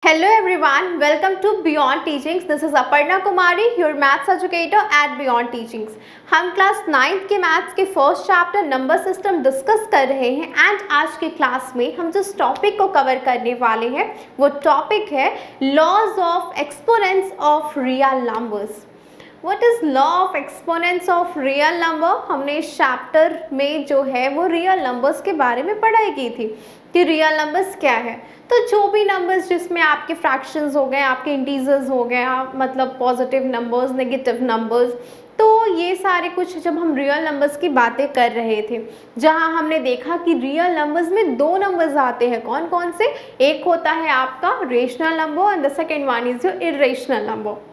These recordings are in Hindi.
Hello everyone, welcome to Beyond Teachings. This is Aparna Kumari, your maths educator at Beyond Teachings. हम क्लास 9th के मैथ्स के first chapter number system discuss कर रहे हैं एंड आज के क्लास में हम जिस टॉपिक को कवर करने वाले हैं वो टॉपिक है laws of exponents of real numbers. What is law of exponents of real number? हमने इस चैप्टर में जो है वो रियल नंबर्स के बारे में पढ़ाई की थी कि रियल नंबर्स क्या है. तो जो भी नंबर्स जिसमें आपके फ्रैक्शंस हो गए, आपके इंटीजर्स हो गए, मतलब पॉजिटिव नंबर्स, नेगेटिव नंबर्स, तो ये सारे कुछ जब हम रियल नंबर्स की बातें कर रहे थे, जहां हमने देखा कि रियल नंबर्स में दो नंबर्स आते हैं. कौन कौन से? एक होता है आपका rational number and the second one is your irrational number.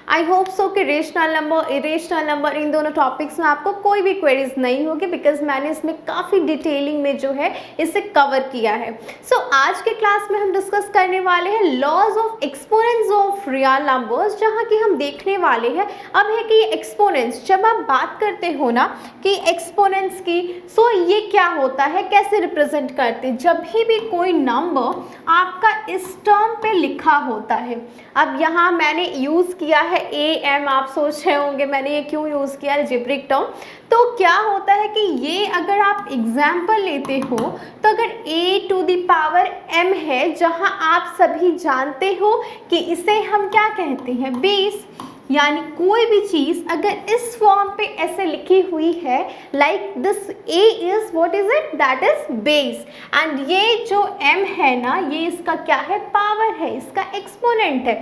I hope so कि रेशनल नंबर, इरेशनल नंबर, इन दोनों टॉपिक्स में आपको कोई भी क्वेरीज नहीं होगी बिकॉज मैंने इसमें काफ़ी डिटेलिंग में जो है इसे कवर किया है. सो आज के क्लास में हम डिस्कस करने वाले हैं laws of exponents of real numbers, जहाँ की हम देखने वाले हैं अब है कि एक्सपोनेंट्स, जब आप बात करते हो ना कि एक्सपोनेंट्स की, सो ये क्या होता है, कैसे रिप्रेजेंट करते हैं. जब भी कोई नंबर आपका इस टर्म पे लिखा होता है, अब यहाँ मैंने यूज़ किया है ए एम, आप सोच रहे होंगे मैंने ये क्यों यूज़ किया अलजेब्रिक टर्म. तो क्या होता है कि ये अगर आप एग्जाम्पल लेते हो तो अगर a to the power m है, जहाँ आप सभी जानते हो कि इसे हम क्या कहते हैं, बेस. यानी कोई भी चीज़ अगर इस फॉर्म पे ऐसे लिखी हुई है like this a is what is it, that is base. And ये जो m है ना, ये इसका क्या है, पावर है, इसका एक्सपोनेंट है.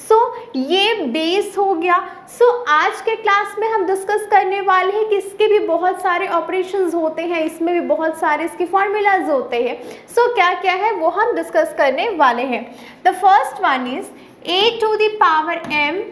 सो ये बेस हो गया. सो आज के क्लास में हम डिस्कस करने वाले हैं कि इसके भी बहुत सारे ऑपरेशंस होते हैं, इसमें भी बहुत सारे इसके फॉर्मूलाज होते हैं. सो क्या क्या है वो हम डिस्कस करने वाले हैं. The first one is a to the power m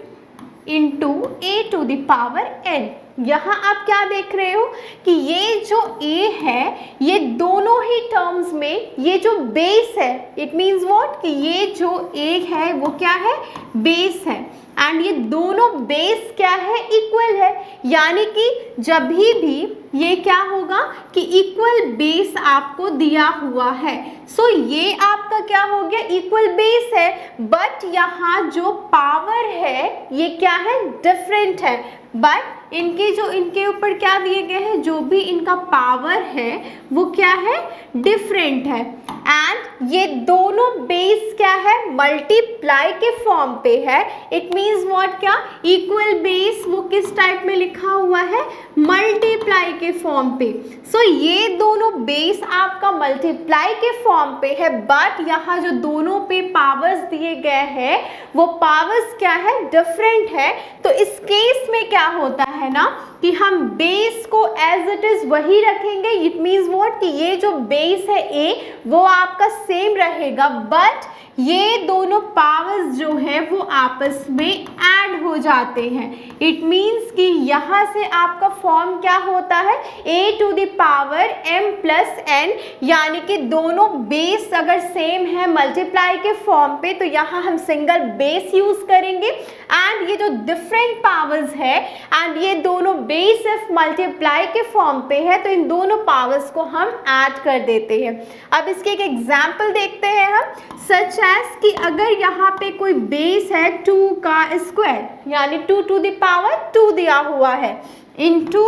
into a to the power n. यहाँ आप क्या देख रहे हो कि ये जो a है, ये दोनों ही टर्म्स में ये जो बेस है, इट मीन्स व्हाट कि ये जो a है वो क्या है, बेस है. एंड ये दोनों बेस क्या है, इक्वल है. यानी कि जब भी ये क्या होगा कि इक्वल बेस आपको दिया हुआ है. सो ये आपका क्या हो गया, इक्वल बेस है. बट यहाँ जो पावर है ये क्या है, डिफरेंट है. बट इनके ऊपर क्या दिए गए हैं, जो भी इनका पावर है वो क्या है, डिफरेंट है. एंड ये दोनों बेस क्या है, मल्टीप्लाई के फॉर्म पे है. इट मीन्स व्हाट, क्या, इक्वल बेस वो किस टाइप में लिखा हुआ है, मल्टीप्लाई के फॉर्म पे. सो ये दोनों बेस आपका मल्टीप्लाई के फॉर्म पे है. बट यहाँ जो दोनों पे पावर्स दिए गए हैं वो पावर्स क्या है, डिफरेंट है. तो इस केस में क्या होता है ना कि हम बेस को एज इट इज वही रखेंगे. इट मीन्स व्हाट कि ये जो बेस है a वो आपका सेम रहेगा, बट ये दोनों पावर्स जो है वो आपस में ऐड हो जाते हैं. इट मीन्स कि यहाँ से आपका फॉर्म क्या होता है, a to the power m plus n. यानी कि दोनों बेस अगर सेम है मल्टीप्लाई के फॉर्म पे, तो यहाँ हम सिंगल बेस यूज करेंगे. एंड ये जो डिफरेंट पावर्स है एंड ये दोनों बेस सिर्फ मल्टीप्लाई के फॉर्म पे है, तो इन दोनों पावर्स को हम ऐड कर देते हैं. अब इसके एक एग्जाम्पल देखते हैं हम, सच एज कि अगर यहाँ पे कोई बेस है 2 का स्क्वायर, यानी 2 टू द पावर 2 दिया हुआ है, into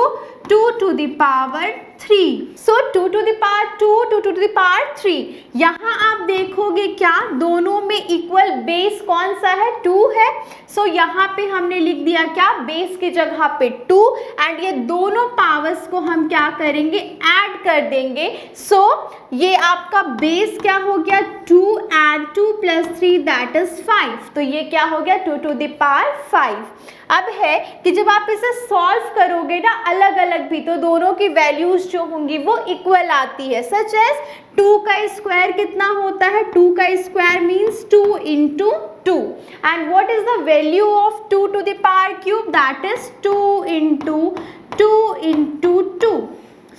2 to the power 3. So 2 to the power 2, 2 to the power 3. यहाँ आप देखोगे क्या, दोनों में इक्वल बेस कौन सा है, 2 है. सो यहाँ पे हमने लिख दिया क्या, बेस की जगह पे 2. एंड ये दोनों पावर्स को हम क्या करेंगे, ऐड कर देंगे. सो ये आपका बेस क्या हो गया, 2 एंड 2 प्लस 3 दैट इज 5. तो ये क्या हो गया, 2 टू द पावर 5. अब है कि जब आप इसे सॉल्व करोगे ना अलग अलग भी, तो दोनों की वैल्यूज जो होंगी वो इक्वल आती है. सच एज 2 का स्क्वायर कितना होता है, 2 का square means 2 into 2. And what is the value of 2 to the power cube, that is 2 into 2 into 2.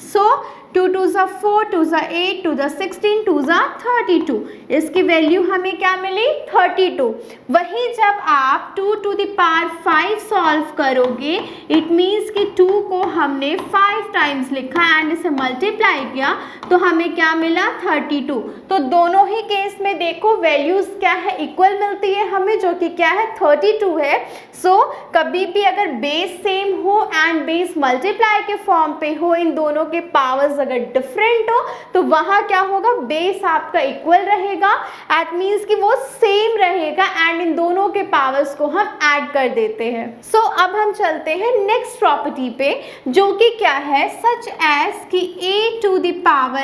So 2 2 ज़ा 4, 2 ज़ा 8, 2 ज़ा 16, 2 ज़ा 32। इसकी वैल्यू हमें क्या मिली? 32। वहीं जब आप 2 टू द पावर 5 सॉल्व करोगे, इट मीन्स कि 2 को हमने 5 टाइम्स लिखा एंड इसे मल्टीप्लाई किया तो हमें क्या मिला? 32। तो दोनों ही केस में देखो वैल्यूज क्या है? इक्वल मिलती है हमें, जो कि क्या है? 32 है। सो कभी भी अगर बेस सेम हो एंड बेस मल्टीप्लाई के फॉर्म पे हो, इन दोनों के पावर्स अगर डिफरेंट हो, तो वहाँ क्या होगा? बेस आपका इक्वल रहेगा, एट मीन्स कि वो सेम रहेगा एंड इन दोनों के पावर्स को हम ऐड कर देते हैं। सो अब हम चलते हैं नेक्स्ट प्रॉपर्टी पे, जो कि क्या है? सच एज कि a to the power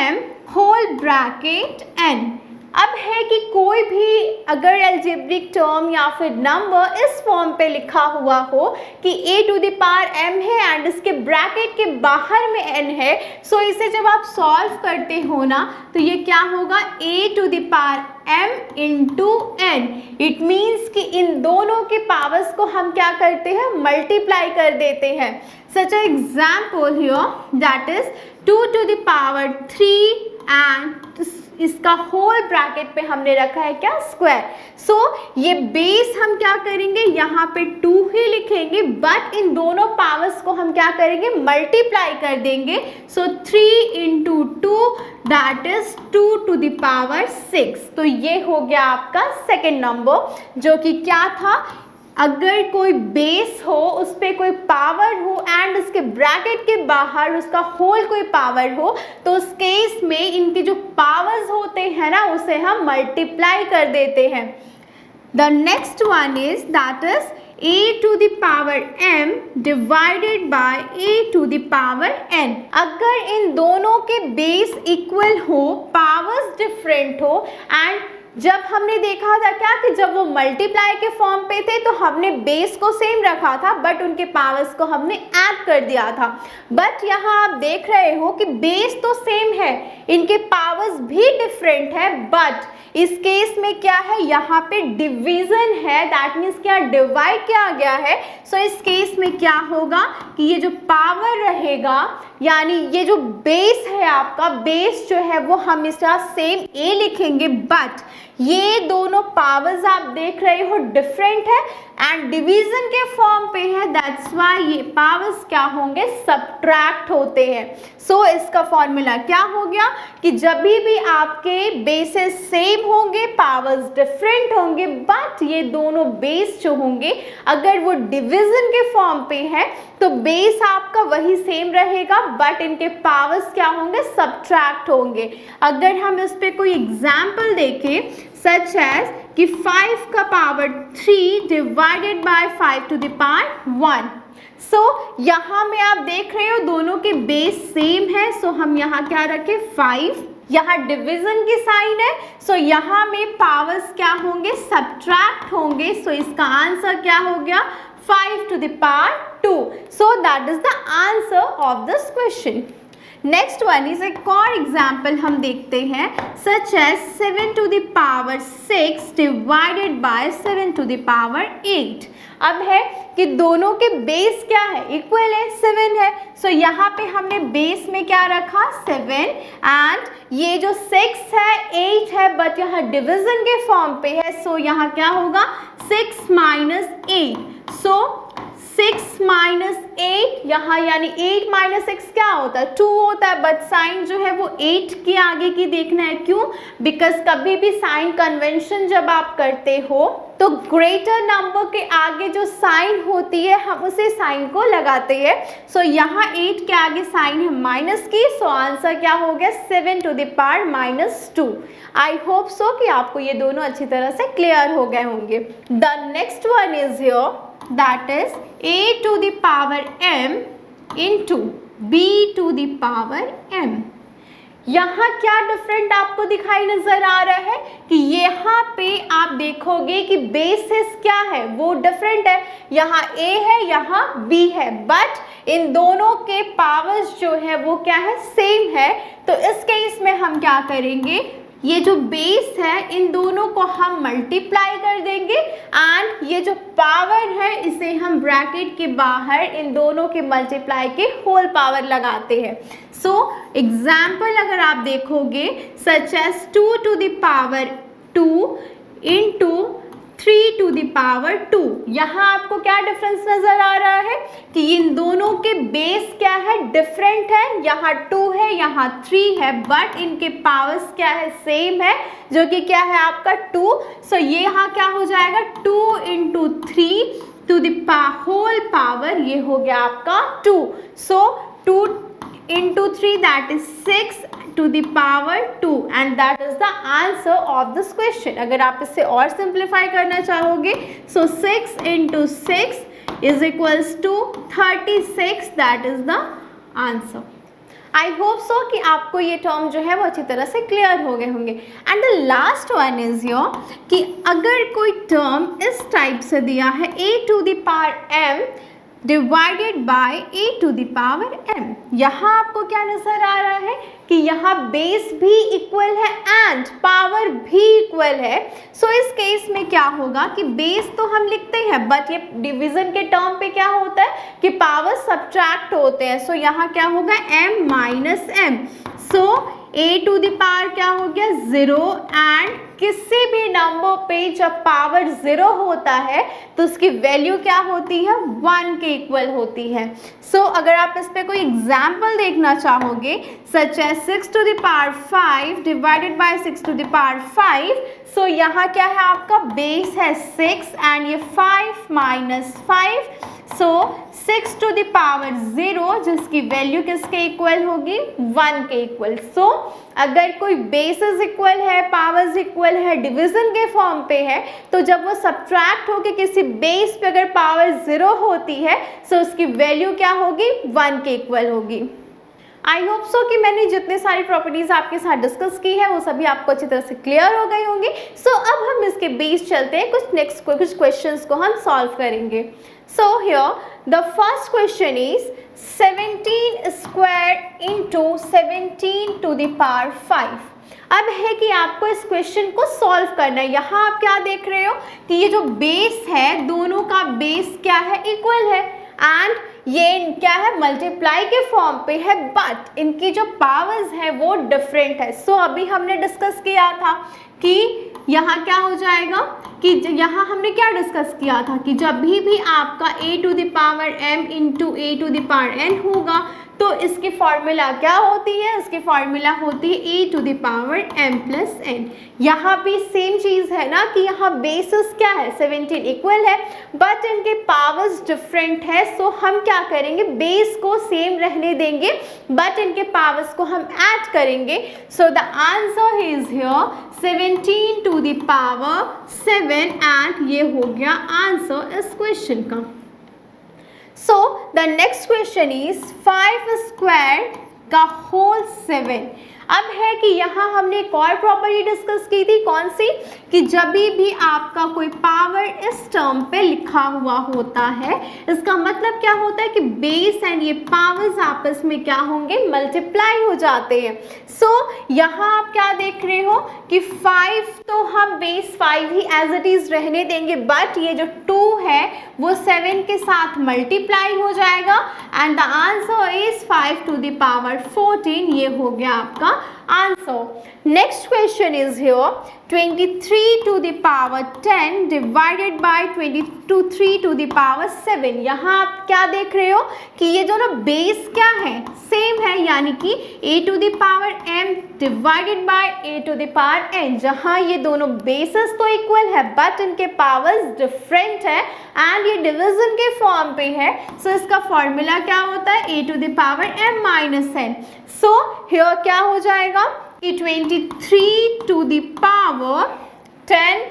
m whole bracket n। अब है कि कोई भी अगर एल्जेब्रिक टर्म या फिर नंबर इस फॉर्म पे लिखा हुआ हो कि a to the power m है एंड इसके ब्रैकेट के बाहर में n है, सो इसे जब आप सॉल्व करते हो ना, तो ये क्या होगा? a to the power m into n। It means कि इन दोनों के पावर्स को हम क्या करते हैं? मल्टीप्लाई कर देते हैं। Such a example here, that is 2 to the power 3 and इसका होल ब्रैकेट पे हमने रखा है क्या? स्क्वायर। सो ये बेस हम क्या करेंगे? यहाँ पे 2 ही लिखेंगे, बट इन दोनों पावर्स को हम क्या करेंगे? मल्टीप्लाई कर देंगे। So 3 into 2 that is 2 to the power 6। तो ये हो गया आपका सेकेंड नंबर, जो कि क्या था? अगर कोई बेस हो, उस पर कोई पावर हो एंड उसके ब्रैकेट के बाहर उसका होल कोई पावर हो, तो उस केस में इनके जो पावर्स होते हैं ना, उसे हम मल्टीप्लाई कर देते हैं। The next one is that is a to the power m divided by a to the power n। अगर इन दोनों के बेस इक्वल हो, पावर्स डिफरेंट हो, एंड जब हमने देखा था क्या कि जब वो मल्टीप्लाई के फॉर्म पे थे तो हमने बेस को सेम रखा था, बट उनके पावर्स को हमने ऐड कर दिया था। बट यहाँ आप देख रहे हो कि बेस तो सेम है, इनके पावर्स भी डिफरेंट है, बट इस केस में क्या है? यहाँ पे डिवीजन है, दैट मीन्स क्या? डिवाइड किया गया है। सो इस केस में क्या होगा कि ये जो पावर रहेगा, यानी ये जो बेस है आपका, बेस जो है वो हमेशा सेम a लिखेंगे, बट ये दोनों पावर्स आप देख रहे हो डिफरेंट है एंड डिवीजन के फॉर्म पे है, दैट्स व्हाई ये पावर्स क्या होंगे? सब्ट्रैक्ट होते हैं। सो इसका फॉर्मूला क्या हो गया कि जब भी आपके बेसेस सेम होंगे, पावर्स डिफरेंट होंगे, बट ये दोनों बेस जो होंगे अगर वो डिवीजन के फॉर्म पे है, तो बेस आपका वही सेम रहेगा, बट इनके पावर्स क्या होंगे? सब्ट्रैक्ट होंगे। अगर हम इस पे कोई एग्जाम्पल देखें, सच एज कि 5 का power 3 divided by 5 to the power 1। So यहाँ में आप देख रहे हो दोनों के बेस सेम है, सो हम यहाँ क्या रखें? 5। यहाँ डिवीजन की साइन है, सो यहाँ में पावर्स क्या होंगे? सब्ट्रैक्ट होंगे। सो इसका आंसर क्या हो गया? 5 to the power 2। So that is the answer of this question. Next one is एक और एग्जाम्पल हम देखते हैं, such as 7 to the power 6 divided by 7 to the power 8। अब है कि दोनों के बेस क्या है? इक्वल है, 7 है। सो यहाँ पे हमने बेस में क्या रखा? 7 एंड ये जो 6 है 8 है, बट यहाँ डिवीजन के फॉर्म पे है, सो यहाँ क्या होगा? 6 माइनस 8। सो 6 माइनस 8 यहाँ, यानी 8 माइनस 6 क्या होता है? 2 होता है, बट साइन जो है वो 8 के आगे की देखना है। क्यों? बिकॉज कभी भी साइन कन्वेंशन जब आप करते हो तो ग्रेटर नंबर के आगे जो साइन होती है हम उसे साइन को लगाते हैं। सो यहाँ 8 के आगे साइन है माइनस की, सो आंसर क्या हो गया? 7 to the power -2। I hope so कि आपको ये दोनों अच्छी तरह से क्लियर हो गए होंगे। The next one is here, that is a to the power m into b to the power m। यहाँ क्या डिफरेंट आपको दिखाई नजर आ रहा है कि यहाँ पे आप देखोगे कि बेसिस क्या है? वो डिफरेंट है, यहाँ a है, यहाँ b है, बट इन दोनों के पावर्स जो है वो क्या है? सेम है। तो इस केस में हम क्या करेंगे? ये जो बेस है इन दोनों को हम मल्टीप्लाई कर देंगे एंड ये जो पावर है इसे हम ब्रैकेट के बाहर इन दोनों के मल्टीप्लाई के होल पावर लगाते हैं। सो एग्जाम्पल अगर आप देखोगे such as 2 to the power 2 into 3 to the power 2, यहाँ आपको क्या डिफरेंस नजर आ रहा है कि इन दोनों के बेस क्या है, डिफरेंट है, यहाँ 2 है यहाँ 3 है, बट इनके पावर्स क्या है, सेम है, जो कि क्या है आपका 2। सो ये यहाँ क्या हो जाएगा 2 into 3 to the whole power, ये हो गया आपका 2। So 2 into 3 that is 6 to the power 2 and that is the answer of this question। अगर आप इसे और सिंप्लीफाई करना चाहोगे so 6 into 6 is equals to 36, that is the answer। I hope so कि आपको ये टर्म जो है वो अच्छी तरह से क्लियर हो गए होंगे। And the last one is your कि अगर कोई टर्म इस टाइप से दिया है a to the power m divided by a to the power m, यहाँ आपको क्या नजर आ रहा है कि यहाँ बेस भी इक्वल है एंड पावर भी इक्वल है। सो इस केस में क्या होगा कि बेस तो हम लिखते हैं बट ये डिवीजन के टर्म पे क्या होता है कि पावर सब्ट्रैक्ट होते हैं। सो यहाँ क्या होगा m minus m। So a to the power क्या हो गया 0 एंड किसी भी नंबर पे जब पावर 0 होता है तो उसकी वैल्यू क्या होती है 1 के इक्वल होती है। सो अगर आप इस पे कोई एग्जाम्पल देखना चाहोगे such as 6 to the power 5 divided by 6 to the power 5, so यहाँ क्या है आपका बेस है 6 एंड ये 5 minus 5, so 6 to the power 0 जिसकी वैल्यू किसके इक्वल होगी 1 के इक्वल। सो अगर कोई बेसिस इक्वल है, पावर्स इक्वल है, डिवीजन के फॉर्म पे है, तो जब वो सब्ट्रैक्ट होके किसी बेस पे अगर पावर 0 होती है सो उसकी वैल्यू क्या होगी 1 के इक्वल होगी। आई होप सो कि मैंने जितने सारी प्रॉपर्टीज आपके साथ डिस्कस की है वो सभी आपको अच्छी तरह से क्लियर हो गई होंगी। सो अब हम इसके बेस चलते हैं, कुछ क्वेश्चंस को हम सॉल्व करेंगे। So here the first question is 17 square into 17 to the power 5। अब है कि आपको इस क्वेश्चन को सॉल्व करना है। यहाँ आप क्या देख रहे हो कि ये जो बेस है दोनों का बेस क्या है इक्वल है एंड ये क्या है मल्टीप्लाई के फॉर्म पे है, बट इनकी जो पावर्स है वो डिफरेंट है। सो अभी हमने डिस्कस किया था कि यहाँ क्या हो जाएगा कि यहाँ हमने क्या डिस्कस किया था कि जब भी आपका a to the power m into a to the power n होगा तो इसकी फॉर्मूला क्या होती है, इसकी फॉर्मूला होती है a to the power m plus n। यहाँ भी सेम चीज़ है ना कि यहाँ बेसिस क्या है 17 इक्वल है बट इनके पावर्स डिफरेंट है। सो हम क्या करेंगे बेस को सेम रहने देंगे बट इनके पावर्स को हम ऐड करेंगे। So the answer is here 17 to the power 7 and ये हो गया आंसर इस क्वेश्चन का। So the next question is 5 square का होल 7। अब है कि यहाँ हमने एक और प्रॉपर्टी डिस्कस की थी, कौन सी कि जब भी आपका कोई पावर इस टर्म पे लिखा हुआ होता है इसका मतलब क्या होता है कि बेस एंड ये पावर्स आपस में क्या होंगे मल्टीप्लाई हो जाते हैं। सो यहाँ आप क्या देख रहे हो कि 5 तो हम बेस 5 ही एज इट इज रहने देंगे बट ये जो 2 है वो 7 के साथ मल्टीप्लाई हो जाएगा and the answer is 5 to the power 14। ये हो गया आपका answer. Next question is here 23 to the power 10 divided by 23 to the power 7। यहाँ आप क्या देख रहे हो कि ये जो ना बेस क्या है सेम है यानी कि a to the power m divided by a to the power n, जहाँ ये दोनों बेसिस तो इक्वल है बट इनके पावर्स डिफरेंट है एंड ये डिवीजन के फॉर्म पे है। सो इसका फॉर्मूला क्या होता है a to the power m minus n। So here क्या हो जाएगा कि 23 to the power 10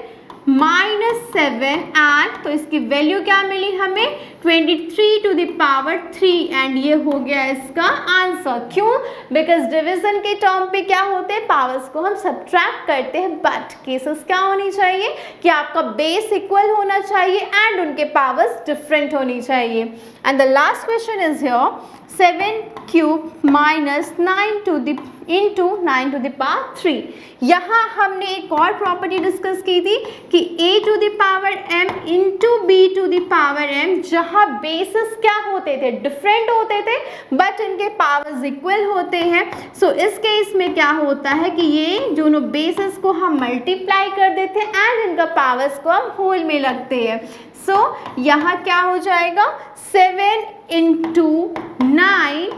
minus 7 and तो इसकी वैल्यू क्या मिली हमें 23 to the power 3 एंड ये हो गया इसका आंसर। क्यों? बिकॉज डिवीजन के टर्म पे क्या होते हैं पावर्स को हम सब्ट्रैक्ट करते हैं बट केसेस क्या होनी चाहिए कि आपका बेस इक्वल होना चाहिए एंड उनके पावर्स डिफरेंट होनी चाहिए। And the last question is here 7 cube minus 9 to the into 9 to the power 3। यहाँ हमने एक और प्रॉपर्टी डिस्कस की थी कि a to the power m into b to the power m, जहाँ बेसिस क्या होते थे, डिफरेंट होते थे बट इनके पावर्स इक्वल होते हैं। सो इस केस में क्या होता है कि ये दोनों बेसिस को हम मल्टीप्लाई कर देते हैं एंड इनका पावर्स को हम होल में लगते हैं। सो यहाँ क्या हो जाएगा, 7 into 9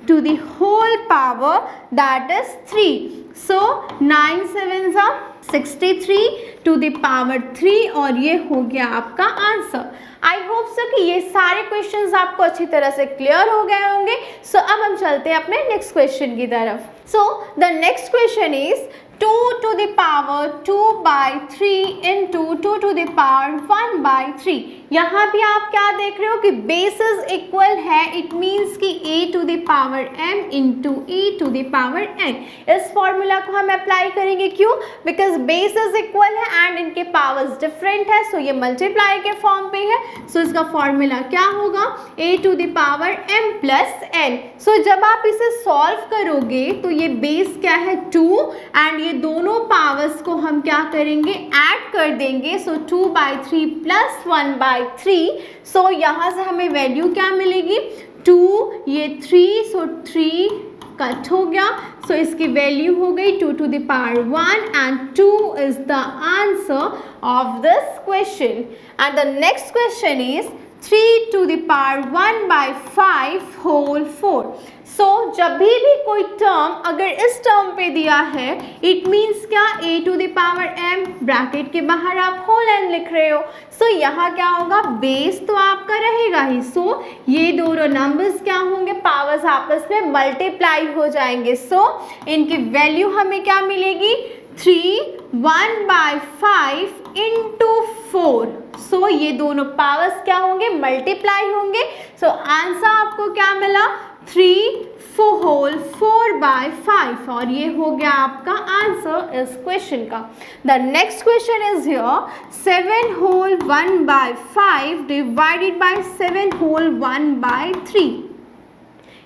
to the whole power, that is 3. So 9 7s are 63 to the power 3 और ये हो गया आपका आंसर। आई होप सो कि ये सारे क्वेश्चंस आपको अच्छी तरह से क्लियर हो गए होंगे। सो अब हम चलते हैं अपने नेक्स्ट क्वेश्चन की तरफ। So the next question is 2 to the power 2 by 3 into 2 to the power 1 by 3। यहाँ भी आप क्या देख रहे हो कि बेसिस इक्वल है, इट मीन्स कि a to the power m into e to the power n। इस फॉर्मूला को हम अप्लाई करेंगे, क्यों? बिकॉज बेसिस इक्वल है एंड इनके पावर्स डिफरेंट है, सो ये मल्टीप्लाई के फॉर्म पे है। सो इसका फॉर्मूला क्या होगा, a to the power m plus n। सो जब आप इसे सॉल्व करोगे तो ये बेस क्या है 2 एंड ये दोनों पावर्स को हम क्या करेंगे, ऐड कर देंगे। सो 2 by 3 प्लस 1 by 3। सो यहाँ से हमें वैल्यू क्या मिलेगी, 2, ये 3, सो 3 कट हो गया। सो इसकी वैल्यू हो गई 2 to the power 1 and 2 is the answer of this question। And the next question is 3 to the power 1 by 5 whole 4। सो जब भी कोई टर्म अगर इस टर्म पे दिया है, इट मीन्स क्या, a to the power m, bracket के बाहर आप होल n लिख रहे हो। सो यहाँ क्या होगा, बेस तो आपका रहेगा ही। सो ये दोनों नंबर्स क्या होंगे, पावर्स आपस में मल्टीप्लाई हो जाएंगे। सो इनकी वैल्यू हमें क्या मिलेगी, 3 1 by 5 into 4। सो ये दोनों पावर्स क्या होंगे, मल्टीप्लाई होंगे। सो आंसर आपको क्या मिला, 3 whole 4 by 5 और ये हो गया आपका आंसर इस क्वेश्चन का। The next question is here 7 whole 1 by 5 divided by 7 whole 1 by 3।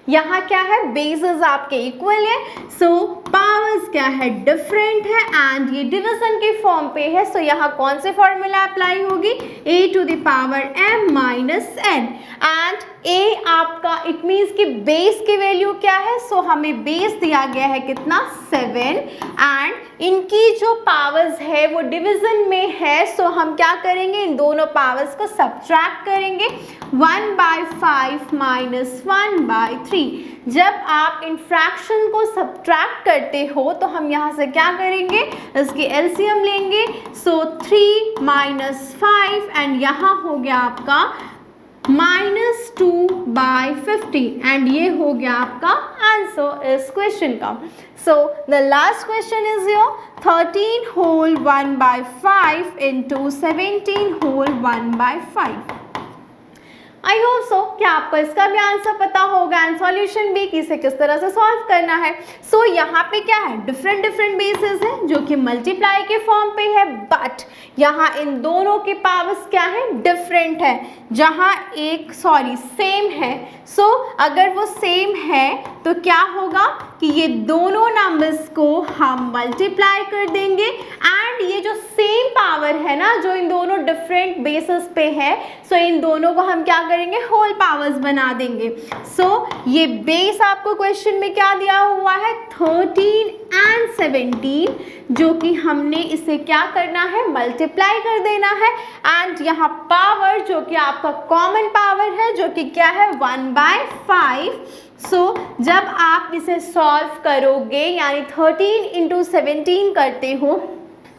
यहाँ क्या है, बेसेस आपके इक्वल है, सो पावर्स क्या है, डिफरेंट है एंड ये डिवीजन के फॉर्म पे है। सो यहाँ कौन से फॉर्मूला अप्लाई होगी, a to the power m minus n and a आपका, इट मीन्स कि बेस की वैल्यू क्या है, सो हमें बेस दिया गया है कितना, 7 एंड इनकी जो पावर्स है वो डिवीजन में है। सो हम क्या करेंगे, इन दोनों पावर्स को सब्ट्रैक्ट करेंगे, 1 by 5 माइनस 1 by 3। जब आप इन फ्रैक्शन को सब्ट्रैक्ट करते हो तो हम यहाँ से क्या करेंगे, इसकी एलसीएम लेंगे। सो 3 माइनस 5 एंड यहाँ हो गया आपका -2 by 50 एंड ये हो गया आपका आंसर इस क्वेश्चन का। So the last question is your 13 whole 1 by 5 into 17 whole 1 by 5। I hope so कि आपको इसका भी आंसर पता होगा एंड सॉल्यूशन भी कि इसे किस तरह से सॉल्व करना है। सो यहाँ पे क्या है, डिफरेंट बेसिस है जो कि मल्टीप्लाई के फॉर्म पे है, बट यहाँ इन दोनों के पावर्स क्या है, डिफरेंट है। जहाँ सेम है। सो अगर वो सेम है तो क्या होगा कि ये दोनों नंबर्स को हम मल्टीप्लाई कर देंगे एंड ये जो सेम पावर है ना, जो इन दोनों डिफरेंट बेसिस पे है, सो इन दोनों को हम क्या करेंगे, होल पावर्स बना देंगे। सो ये बेस आपको क्वेश्चन में क्या दिया हुआ है, 13 एंड 17, जो कि हमने इसे क्या करना है, मल्टीप्लाई कर देना है एंड यहाँ पावर जो कि आपका कॉमन पावर है, जो कि क्या है 1 by 5। सो जब आप इसे सॉल्व करोगे, यानी 13 into 17 करते हो,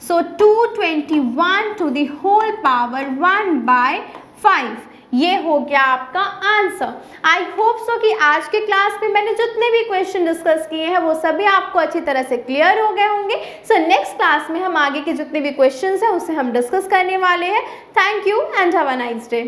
सो 221 to the whole power 1 by 5, ये हो गया आपका आंसर। आई होप सो कि आज के क्लास में मैंने जितने भी क्वेश्चन डिस्कस किए हैं वो सभी आपको अच्छी तरह से क्लियर हो गए होंगे। सो नेक्स्ट क्लास में हम आगे के जितने भी क्वेश्चंस हैं उसे हम डिस्कस करने वाले हैं। Thank you and have a nice day.